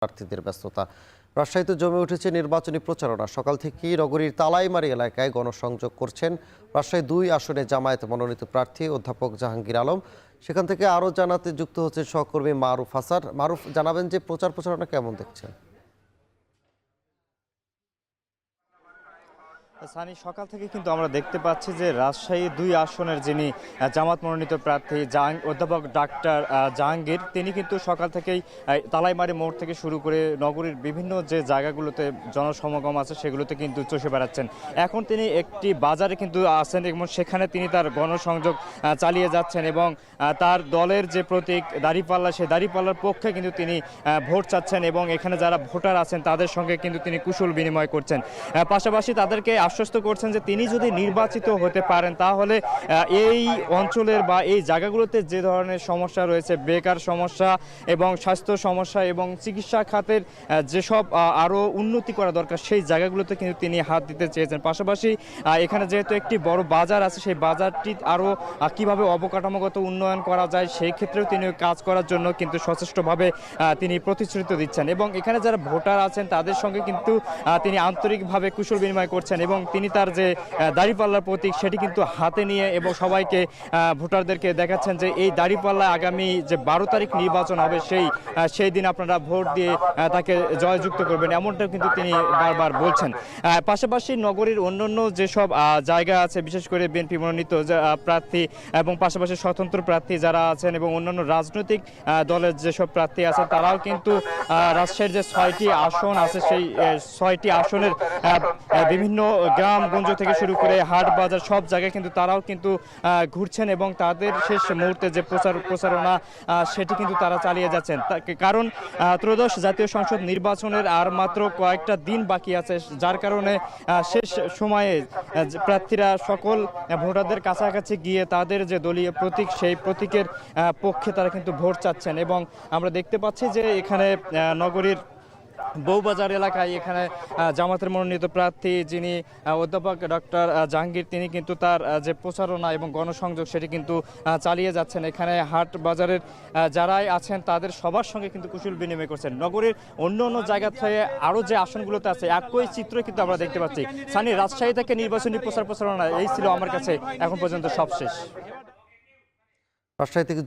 প্রার্থীদের ব্যস্ততা। রাজশাহীতে জমে উঠেছে নির্বাচনী প্রচারণা। সকাল থেকেই নগরীর তালাইমারী এলাকায় গণসংযোগ করছেন রাজশাহী ২ আসনে জামায়াত মনোনীত প্রার্থী অধ্যাপক জাহাঙ্গীর আলম। সেখান থেকে আরও জানাতে যুক্ত হচ্ছে সহকর্মী মারুফ হাসান। মারুফ, জানাবেন যে প্রচারণা কেমন দেখছেন? সানি, সকাল থেকে কিন্তু আমরা দেখতে পাচ্ছি যে রাজশাহী ২ আসনের যিনি জামাত মনোনীত প্রার্থী অধ্যাপক ডাক্তার জাহাঙ্গীর, তিনি কিন্তু সকাল থেকেই তালাইমারি মোড় থেকে শুরু করে নগরীর বিভিন্ন যে জায়গাগুলোতে জনসমাগম আছে সেগুলোতে কিন্তু চষে বেড়াচ্ছেন। এখন তিনি একটি বাজারে কিন্তু আছেন এবং সেখানে তিনি তার গণসংযোগ চালিয়ে যাচ্ছেন এবং তার দলের যে প্রতীক দাঁড়িপাল্লা, সেই দাঁড়িপাল্লার পক্ষে কিন্তু তিনি ভোট চাচ্ছেন এবং এখানে যারা ভোটার আছেন তাদের সঙ্গে কিন্তু তিনি কুশল বিনিময় করছেন। পাশাপাশি তাদেরকে আশ্বস্ত করছেন যে তিনি যদি নির্বাচিত হতে পারেন তাহলে এই অঞ্চলের বা এই জায়গাগুলোতে যে ধরনের সমস্যা রয়েছে, বেকার সমস্যা এবং স্বাস্থ্য সমস্যা এবং চিকিৎসা খাতের যেসব আরও উন্নতি করা দরকার সেই জায়গাগুলোতে কিন্তু তিনি হাত দিতে চেয়েছেন। পাশাপাশি এখানে যেহেতু একটি বড় বাজার আছে, সেই বাজারটি আরও কীভাবে অবকাঠামোগত উন্নয়ন করা যায় সেই ক্ষেত্রেও তিনি কাজ করার জন্য কিন্তু সচেষ্টভাবে তিনি প্রতিশ্রুতি দিচ্ছেন এবং এখানে যারা ভোটার আছেন তাদের সঙ্গে কিন্তু তিনি আন্তরিকভাবে কুশল বিনিময় করছেন এবং তিনি তার যে দাঁড়িপাল্লার প্রতীক সেটি কিন্তু হাতে নিয়ে এবং সবাইকে ভোটারদেরকে দেখাচ্ছেন যে এই দাঁড়িপাল্লায় আগামী যে ১২ তারিখ নির্বাচন হবে সেই দিন আপনারা ভোট দিয়ে তাকে জয়যুক্ত করবেন, এমনটাও কিন্তু তিনি বারবার বলছেন। পাশাপাশি নগরীর অন্যান্য যেসব জায়গা আছে, বিশেষ করে বিএনপি মনোনীত প্রার্থী এবং পাশাপাশি স্বতন্ত্র প্রার্থী যারা আছেন এবং অন্যান্য রাজনৈতিক দলের যেসব প্রার্থী আছেন তারাও কিন্তু রাজশাহীর যে ৬টি আসন আছে সেই ৬টি আসনের বিভিন্ন গ্রামগঞ্জ থেকে শুরু করে হাট বাজার সব জায়গায় কিন্তু তারাও কিন্তু ঘুরছেন এবং তাদের শেষ মুহূর্তে যে প্রচারণা সেটি কিন্তু তারা চালিয়ে যাচ্ছেন। কারণ ত্রয়োদশ জাতীয় সংসদ নির্বাচনের আর মাত্র কয়েকটা দিন বাকি আছে, যার কারণে শেষ সময়ে প্রার্থীরা সকল ভোটারদের কাছাকাছি গিয়ে তাদের যে দলীয় প্রতীক সেই প্রতীকের পক্ষে তারা কিন্তু ভোট চাচ্ছেন এবং আমরা দেখতে পাচ্ছি যে এখানে নগরীর বউবাজার এলাকায় এখানে জামাতের মনোনীত প্রার্থী যিনি অধ্যাপক ডক্টর জাহাঙ্গীর, তিনি কিন্তু তার যে প্রচারণা এবং গণসংযোগ সেটি কিন্তু চালিয়ে যাচ্ছেন। এখানে হাট বাজারের যারাই আছেন তাদের সবার সঙ্গে কিন্তু কুশল বিনিময় করছেন। নগরীর অন্য অন্য জায়গা থেকে আরও যে আসনগুলোতে আছে একই চিত্র কিন্তু আমরা দেখতে পাচ্ছি। সানি, রাজশাহী থেকে নির্বাচনী প্রচারণা এই ছিল আমার কাছে এখন পর্যন্ত সবশেষ। রাজশাহী থেকে